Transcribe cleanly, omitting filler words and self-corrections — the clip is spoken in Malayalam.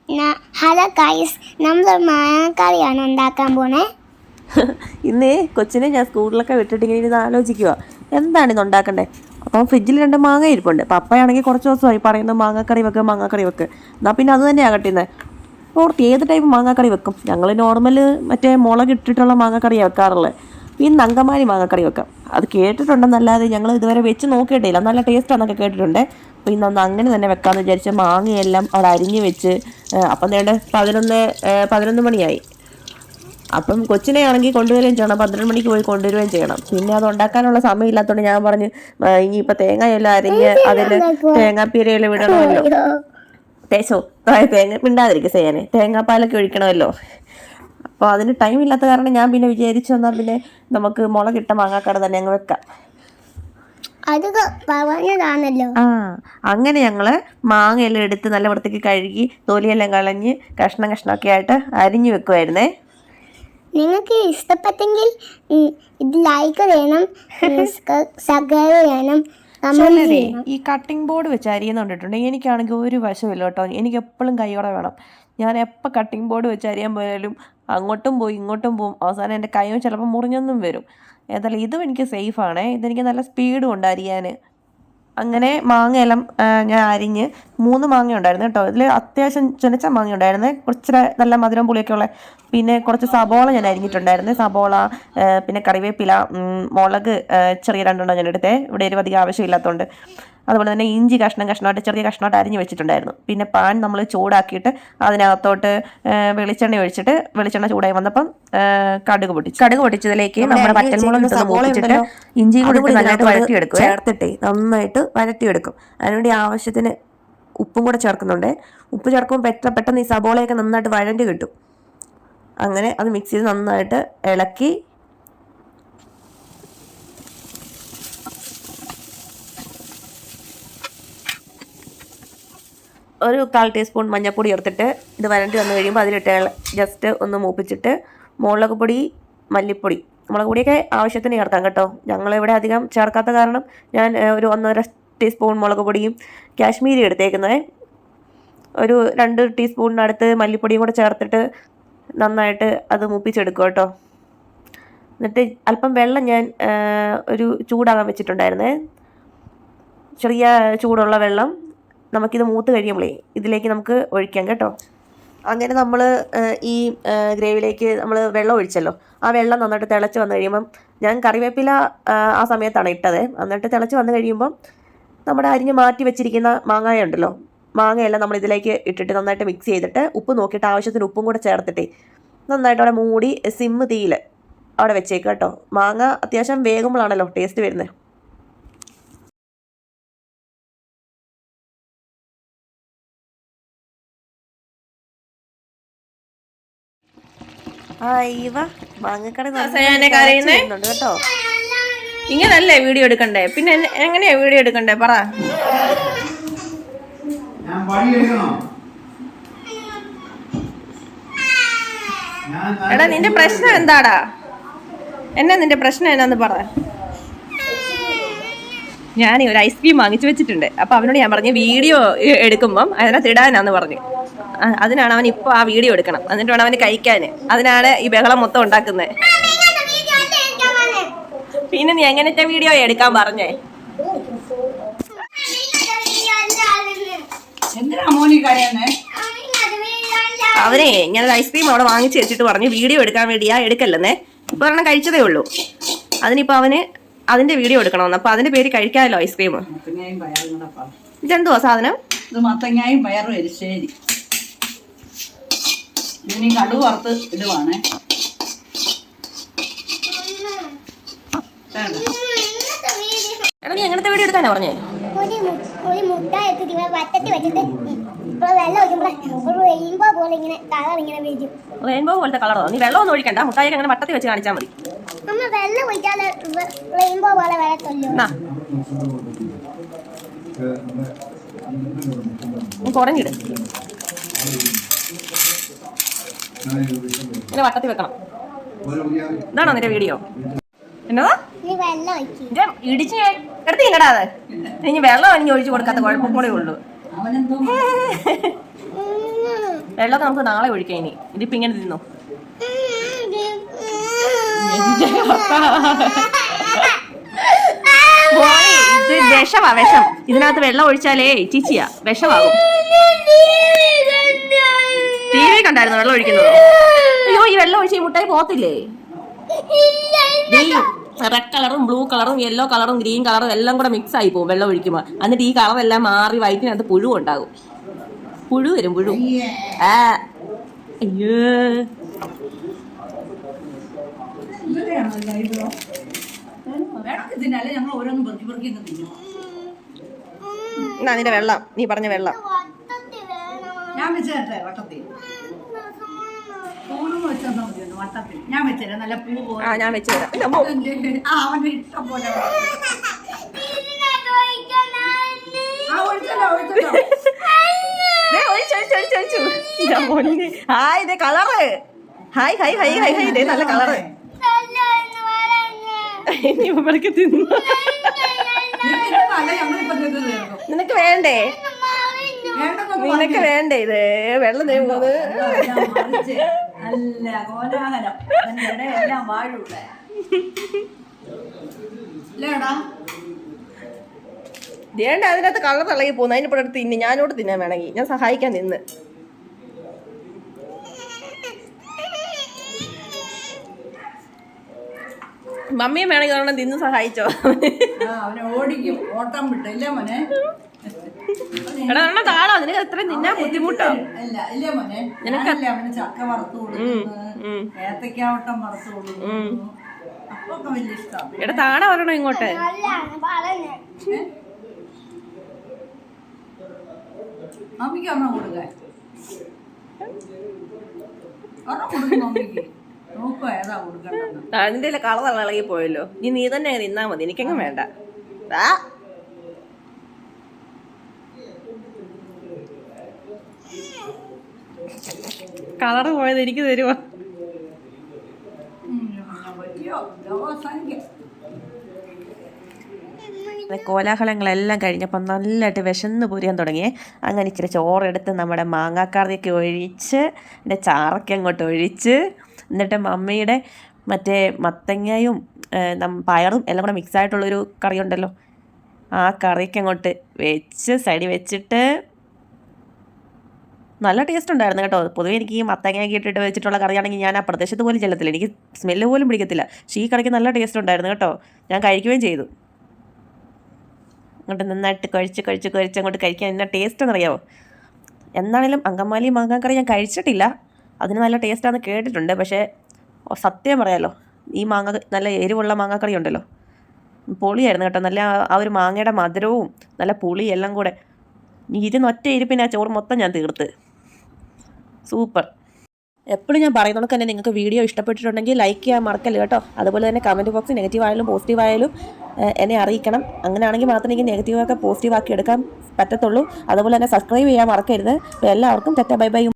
ഹലോ ഗൈസ്, നമ്മൾ മാങ്ങക്കറിയാണ് ഉണ്ടാക്കാൻ പോണേ. ഇന്ന് കൊച്ചിനെ ഞാൻ സ്കൂളിലൊക്കെ വിട്ടിട്ട് ഇങ്ങനെ ഇരുന്ന് ആലോചിക്കുക എന്താണ് ഇന്ന് ഉണ്ടാക്കണ്ടേ. അപ്പം ഫ്രിഡ്ജിൽ 2 മാങ്ങ ഇരിപ്പുണ്ട്. പപ്പയാണെങ്കിൽ കുറച്ച് ദിവസമായി പറയുന്നത് മാങ്ങാക്കറി വെക്ക്. എന്നാൽ പിന്നെ അത് തന്നെ ആകട്ടെ ഇന്ന്. ഓർത്ത് ഏത് ടൈപ്പ് മാങ്ങാക്കറി വെക്കും. ഞങ്ങൾ നോർമൽ മറ്റേ മുളക് ഇട്ടിട്ടുള്ള മാങ്ങാക്കറിയാണ് വെക്കാറുള്ളത്. ഇന്ന് അങ്കമാലി മാങ്ങാക്കറി വെക്കാം. അത് കേട്ടിട്ടുണ്ടെന്നല്ലാതെ ഞങ്ങൾ ഇതുവരെ വെച്ച് നോക്കിയിട്ടില്ല. നല്ല ടേസ്റ്റാണെന്നൊക്കെ കേട്ടിട്ടുണ്ട്. അപ്പോൾ ഇന്നൊന്ന് അങ്ങനെ തന്നെ വെക്കാമെന്ന് വിചാരിച്ച മാങ്ങയെല്ലാം അവിടെ അരിഞ്ഞ് വെച്ച് അപ്പം നേടെ 11 മണിയായി. അപ്പം കൊച്ചിനെ ആണെങ്കിൽ കൊണ്ടുവരികയും ചെയ്യണം, 12 മണിക്ക് പോയി കൊണ്ടുവരികയും ചെയ്യണം. പിന്നെ അത് ഉണ്ടാക്കാനുള്ള സമയം ഇല്ലാത്തതുകൊണ്ട് ഞാൻ പറഞ്ഞു ഇനിയിപ്പോൾ തേങ്ങയെല്ലാം അരിഞ്ഞ് അതിൽ തേങ്ങാപ്പീരയെല്ലാം വിടണമല്ലോ. തേങ്ങ മിണ്ടാതിരിക്കും ചെയ്യാനേ, തേങ്ങാപ്പാലൊക്കെ ഒഴിക്കണമല്ലോ. അപ്പോൾ അതിന് ടൈം ഇല്ലാത്ത കാരണം ഞാൻ പിന്നെ വിചാരിച്ചു എന്നാൽ പിന്നെ നമുക്ക് മുളകിട്ട മാങ്ങാക്കറി തന്നെ അങ്ങ് വെക്കാം. അങ്ങനെ ഞങ്ങള് മാങ്ങയെല്ലാം എടുത്ത് നല്ല വൃത്തിക്ക് കഴുകി തൊലിയെല്ലാം കളഞ്ഞ് കഷ്ണമൊക്കെ ആയിട്ട് അരിഞ്ഞു വെക്കുമായിരുന്നേ. നിങ്ങൾക്ക് ഇഷ്ടപ്പെട്ടെങ്കിൽ ഇത് ലൈക്ക് വേണം, സബ്സ്ക്രൈബ് വേണം. ഈ കട്ടിംഗ് ബോർഡ് വെച്ച് അരിയുന്ന കണ്ടിട്ടുണ്ട്. എനിക്കാണെങ്കിൽ ഒരു വശമില്ല കേട്ടോ. എനിക്ക് എപ്പോഴും കൈയോടെ വേണം. ഞാൻ എപ്പോൾ കട്ടിംഗ് ബോർഡ് വെച്ച് അരിയാൻ പോയാലും അങ്ങോട്ടും പോയി ഇങ്ങോട്ടും പോവും. അവസാനം എൻ്റെ കൈയും ചിലപ്പോൾ മുറിഞ്ഞൊന്നും വരും. ഏതായാലും ഇതും എനിക്ക് സേഫാണേ. ഇതെനിക്ക് നല്ല സ്പീഡും ഉണ്ട് അരിയാൻ. അങ്ങനെ മാങ്ങയെല്ലാം ഞാൻ അരിഞ്ഞ് 3 മാങ്ങ ഉണ്ടായിരുന്നു കേട്ടോ. ഇതിൽ അത്യാവശ്യം ചെനച്ച മാങ്ങ ഉണ്ടായിരുന്നു, കുറച്ച് നല്ല മധുരം പുളിയൊക്കെ ഉള്ള. പിന്നെ കുറച്ച് സബോള ഞാൻ അരിഞ്ഞിട്ടുണ്ടായിരുന്നു. സബോള, പിന്നെ കറിവേപ്പില, മുളക് ചെറിയ 2 ഞാൻ എടുത്തേ. ഇവിടെ എരിവ് അധികം ആവശ്യമില്ലാത്തതുകൊണ്ട്. അതുപോലെ തന്നെ ഇഞ്ചി ചെറിയ കഷ്ണമായിട്ട് അരിഞ്ഞ് വെച്ചിട്ടുണ്ടായിരുന്നു. പിന്നെ പാൻ നമ്മൾ ചൂടാക്കിയിട്ട് അതിനകത്തോട്ട് വെളിച്ചെണ്ണ ഒഴിച്ചിട്ട് വെളിച്ചെണ്ണ ചൂടായി വന്നപ്പം കടുക് പൊട്ടിച്ചതിലേക്ക് നമ്മുടെ വറ്റൽമുളക് മൂപ്പിച്ചിട്ട് ഇഞ്ചിയും കൂടി നന്നായിട്ട് വഴറ്റിയെടുക്കും. ചേർത്തിട്ടേ നന്നായിട്ട് വഴറ്റിയെടുക്കും. അതിനുവേണ്ടി ആവശ്യത്തിന് ഉപ്പും കൂടെ ചേർക്കുന്നുണ്ട്. ഉപ്പ് ചേർക്കുമ്പോൾ പെട്ടെന്ന് ഈ സബോളയൊക്കെ നന്നായിട്ട് വഴണ്ടി കിട്ടും. അങ്ങനെ അത് മിക്സ് ചെയ്ത് നന്നായിട്ട് ഇളക്കി ഒരു 1/4 ടീസ്പൂൺ മഞ്ഞൾപ്പൊടി ചേർത്തിട്ട് ഇത് വരണ്ടി വന്നു കഴിയുമ്പോൾ അതിലിട്ട് ജസ്റ്റ് ഒന്ന് മൂപ്പിച്ചിട്ട് മുളക് പൊടി, മല്ലിപ്പൊടി, മുളക് പൊടിയൊക്കെ ആവശ്യത്തിന് ചേർക്കാം കേട്ടോ. ഞങ്ങളിവിടെ അധികം ചേർക്കാത്ത കാരണം ഞാൻ ഒരു 1.5 ടീസ്പൂൺ മുളക് പൊടിയും കാശ്മീരി എടുത്തേക്കുന്നത്. ഒരു 2 ടീസ്പൂണിനടുത്ത് മല്ലിപ്പൊടിയും കൂടെ ചേർത്തിട്ട് നന്നായിട്ട് അത് മൂപ്പിച്ചെടുക്കും കേട്ടോ. എന്നിട്ട് അല്പം വെള്ളം ഞാൻ ഒരു ചൂടാകാൻ വെച്ചിട്ടുണ്ടായിരുന്നേ. ചെറിയ ചൂടുള്ള വെള്ളം നമുക്കിത് മൂത്ത് കഴിയുമ്പോഴേ ഇതിലേക്ക് നമുക്ക് ഒഴിക്കാം കേട്ടോ. അങ്ങനെ നമ്മൾ ഈ ഗ്രേവിയിലേക്ക് നമ്മൾ വെള്ളം ഒഴിച്ചല്ലോ. ആ വെള്ളം നന്നായിട്ട് തിളച്ച് വന്നു കഴിയുമ്പം ഞാൻ കറിവേപ്പില ആ സമയത്താണ് ഇട്ടത്. എന്നിട്ട് തിളച്ച് വന്നു കഴിയുമ്പം നമ്മുടെ അരിഞ്ഞ് മാറ്റി വെച്ചിരിക്കുന്ന മാങ്ങായ ഉണ്ടല്ലോ, മാങ്ങയെല്ലാം നമ്മൾ ഇതിലേക്ക് ഇട്ടിട്ട് നന്നായിട്ട് മിക്സ് ചെയ്തിട്ട് ഉപ്പ് നോക്കിയിട്ട് ആവശ്യത്തിന് ഉപ്പും കൂടെ ചേർത്തിട്ടേ നന്നായിട്ട് അവിടെ മൂടി സിമ്മ് തീയിൽ അവിടെ വെച്ചേക്കുക കേട്ടോ. മാങ്ങ അത്യാവശ്യം വേകുമ്പോഴാണല്ലോ ടേസ്റ്റ് വരുന്നത്. മാങ്ങക്കറി കേട്ടോ. ഇങ്ങനല്ലേ വീഡിയോ എടുക്കണ്ടേ? പിന്നെ എങ്ങനെയാ വീഡിയോ എടുക്കണ്ടേ പറ. എടാ നിന്റെ പ്രശ്നം എന്താടാ? നിന്റെ പ്രശ്നം എന്നാന്ന് പറ. ഞാൻ ഒരു ഐസ്ക്രീം വാങ്ങിച്ചു വെച്ചിട്ടുണ്ട്. അപ്പൊ അവനോട് ഞാൻ പറഞ്ഞു വീഡിയോ എടുക്കുമ്പം അതിനകത്ത് ഇടാനാന്ന് പറഞ്ഞു. അതിനാണ് അവൻ ഇപ്പോൾ ആ വീഡിയോ എടുക്കണം, എന്നിട്ട് വേണം അവന് കഴിക്കാൻ. അതിനാണ് ഈ ബഹളം മൊത്തം ഉണ്ടാക്കുന്നത്. പിന്നെ നീ എങ്ങനത്തെ വീഡിയോ എടുക്കാൻ പറഞ്ഞേ? അവനെ ഇങ്ങനെ ഐസ്ക്രീം അവിടെ വാങ്ങിച്ചു വെച്ചിട്ട് പറഞ്ഞു വീഡിയോ എടുക്കാൻ വേണ്ടിയാ, എടുക്കല്ലെന്നേ. ഇപ്പൊ ഒരെണ്ണം കഴിച്ചതേ ഉള്ളൂ. അതിനിപ്പോ അവന് അതിന്റെ വീഡിയോ എടുക്കണമെന്ന്. അപ്പൊ അതിന്റെ പേര് കഴിക്കാമല്ലോ ഐസ്ക്രീം. ഇതെന്തുവാ സാധനം? ഇത് മത്തങ്ങായും പയറും എരിശ്ശേരി. ഇനി കടുക് വറുത്ത് ഇടുവാണേ. എടാ നീ എങ്ങനത്തെ വീഡിയോ എടുക്കാനാ പറഞ്ഞേ? റെയിൻബോ പോലത്തെ കളറോ? നീ വെള്ളം ഒന്നും ഒഴിക്കണ്ട, മുട്ടായി അങ്ങനെ വട്ടത്തിൽ വെച്ച് കാണിച്ചാൽ മതി. കുറഞ്ഞിട്, ഇങ്ങനെ വട്ടത്തിൽ വെക്കണം. ഇതാണോ നിന്റെ വീഡിയോ? എന്നതാ ഇടിച്ച് എടുത്ത് ഇങ്ങടാതെ. ഇനി വെള്ളം അണിഞ്ഞ് ഒഴിച്ചു കൊടുക്കാത്ത കുഴപ്പം കൂടെ ഉള്ളൂ. വെള്ളമൊക്കെ നമുക്ക് നാളെ ഒഴിക്കാം ഇനി. ഇതിപ്പോ ഇങ്ങനെ തിന്നോ. ഇത് വിഷമാ, വിഷം. ഇതിനകത്ത് വെള്ളം ഒഴിച്ചാലേ ചീച്ചിയാ, വിഷമാകും. ടി വി കണ്ടായിരുന്നു വെള്ളം ഒഴിക്കുന്നത്? അയ്യോ, ഈ വെള്ളം ഒഴിച്ച് ഈ മുട്ടായി പോകത്തില്ലേ? റെഡ് കളറും ബ്ലൂ കളറും യെല്ലോ കളറും ഗ്രീൻ കളറും എല്ലാം കൂടെ മിക്സ് ആയി പോകും വെള്ളം ഒഴിക്കുമ്പോൾ. എന്നിട്ട് ഈ കളറെല്ലാം മാറി വയറ്റിനകത്ത് പുഴു ഉണ്ടാകും. പുഴു വരും, പുഴു. ആ അയ്യോ, ഇതിനല്ലേ ഞങ്ങൾ ഓരോന്നും പെറുക്കി പെറുക്കി തിന്നു. എന്നാ നിന്റെ വെള്ളം, നീ പറഞ്ഞ വെള്ളം. ഞാൻ വെച്ച് തരട്ടെ വട്ടത്തിൽ. പൂണെന്ന് വെച്ചാൽ മതിയുണ്ട് വട്ടത്തിൽ. ഞാൻ വെച്ചുതരാം, നല്ല പൂ പോലെ. ആ, ഞാൻ വെച്ച് തരാം. അവന്റെ ഇഷ്ടം പോലെ. ഒഴിച്ചല്ലോ. ഹായ്, ഇതേ colour. Hi hi hi hi hi, ഇതേ നല്ല കളറ്. നിനക്ക് വേണ്ടേ? നിനക്ക് വേണ്ടേ ഇത് വെള്ളം തേവുന്നത്? നല്ല കോലാഹലം എല്ലാം വാഴൂടെ ഇല്ലേടാ. വേണ്ട, അതിനകത്ത് കളർ ഇളകി പോകുന്നു. അതിനിപ്പോ അടുത്ത് തിന്നു. ഞാനോട് തിന്നാൻ വേണമെങ്കിൽ ഞാൻ സഹായിക്കാൻ നിന്ന്. മമ്മിയും വേണമെങ്കിൽ ഒരെണ്ണം തിന്ന് സഹായിച്ചോ. അവനെ ഓടിക്കും, ഓട്ടം വിട്ടില്ല മോനെ. എടാ ഒരെണ്ണം താളോ, നിനക്ക് എത്രയും തിന്നാൻ ബുദ്ധിമുട്ടോ? ഇല്ല മോനെ, നിനക്കല്ലേ അവന് ചക്ക വറുത്ത് കൊടുക്കുന്നു, ഏത്തക്കാവട്ടം വറുത്ത് കൊടുക്കുന്നു, അപ്പൊക്കെ വലിയ ഇഷ്ടമാണ്. എടാ താഴെ വരണോ ഇങ്ങോട്ട്? മമ്മിക്ക് ഒരെണ്ണം കൊടുക്കാൻ, ഒരെണ്ണം കൊടുക്കും മമ്മിക്ക്. നോക്കുക ഏതാ കൊടുക്കണ്ടെന്ന്. അതിന്റെ കളർ ഇളകി പോയല്ലോ. നീ തന്നെ തിന്നാ മതി, എനിക്കെങ്ങും വേണ്ട. കളറ് പോയത് എനിക്ക് തരുമോ? കോലാഹലങ്ങളെല്ലാം കഴിഞ്ഞപ്പോൾ നല്ലതായിട്ട് വിശന്ന് പൊരിയാൻ തുടങ്ങിയേ. അങ്ങനെ ഇച്ചിരി ചോറെടുത്ത് നമ്മുടെ മാങ്ങാക്കറിയൊക്കെ ഒഴിച്ച് എൻ്റെ ചാറൊക്കെ അങ്ങോട്ട് ഒഴിച്ച്, എന്നിട്ട് മമ്മിയുടെ മറ്റേ മത്തങ്ങയും പയറും എല്ലാം കൂടെ മിക്സായിട്ടുള്ളൊരു കറി ഉണ്ടല്ലോ, ആ കറിയൊക്കെ അങ്ങോട്ട് വെച്ച് സൈഡിൽ വെച്ചിട്ട് നല്ല ടേസ്റ്റ് ഉണ്ടായിരുന്നു കേട്ടോ. പൊതുവെ എനിക്ക് ഈ മത്തങ്ങയൊക്കെ ഇട്ടിട്ട് വെച്ചിട്ടുള്ള കറിയാണെങ്കിൽ ഞാൻ ആ പ്രദേശത്ത് പോലും ചെല്ലത്തില്ല, എനിക്ക് സ്മെല്ല് പോലും പിടിക്കത്തില്ല. പക്ഷേ ഈ കറിക്ക് നല്ല ടേസ്റ്റ് ഉണ്ടായിരുന്നു കേട്ടോ. ഞാൻ കഴിക്കുകയും ചെയ്തു. അങ്ങോട്ട് നന്നായിട്ട് കഴിച്ച് അങ്ങോട്ട് കഴിക്കാൻ എന്നാ ടേസ്റ്റ് എന്നറിയാമോ? എന്നാണേലും അങ്കമാലി മാങ്ങാക്കറി ഞാൻ കഴിച്ചിട്ടില്ല, അതിന് നല്ല ടേസ്റ്റാണെന്ന് കേട്ടിട്ടുണ്ട്. പക്ഷേ സത്യം പറയാമല്ലോ, ഈ നല്ല എരിവുള്ള മാങ്ങാക്കറി ഉണ്ടല്ലോ, പൊളിയായിരുന്നു കേട്ടോ. നല്ല ആ ഒരു മാങ്ങയുടെ മധുരവും നല്ല പുളി എല്ലാം കൂടെ ഒറ്റ ഇരിപ്പിന് ആ ചോറ് മൊത്തം ഞാൻ തീർത്ത്. സൂപ്പർ. എപ്പോഴും ഞാൻ പറയുന്നതൊക്കെ തന്നെ നിങ്ങൾക്ക് വീഡിയോ ഇഷ്ടപ്പെട്ടിട്ടുണ്ടെങ്കിൽ ലൈക്ക് ചെയ്യാൻ മറക്കല്ല കേട്ടോ. അതുപോലെ തന്നെ കമൻറ്റ് ബോക്സിൽ നെഗറ്റീവ് ആയാലും പോസിറ്റീവ് ആയാലും എന്നെ അറിയിക്കണം. അങ്ങനെയാണെങ്കിൽ മാത്രമേ എനിക്ക് നെഗറ്റീവൊക്കെ പോസിറ്റീവ് ആക്കി എടുക്കാൻ പറ്റത്തുള്ളൂ. അതുപോലെ തന്നെ സബ്സ്ക്രൈബ് ചെയ്യാൻ മറക്കരുത്. അപ്പോൾ എല്ലാവർക്കും ടാറ്റാ ബൈ ബൈ.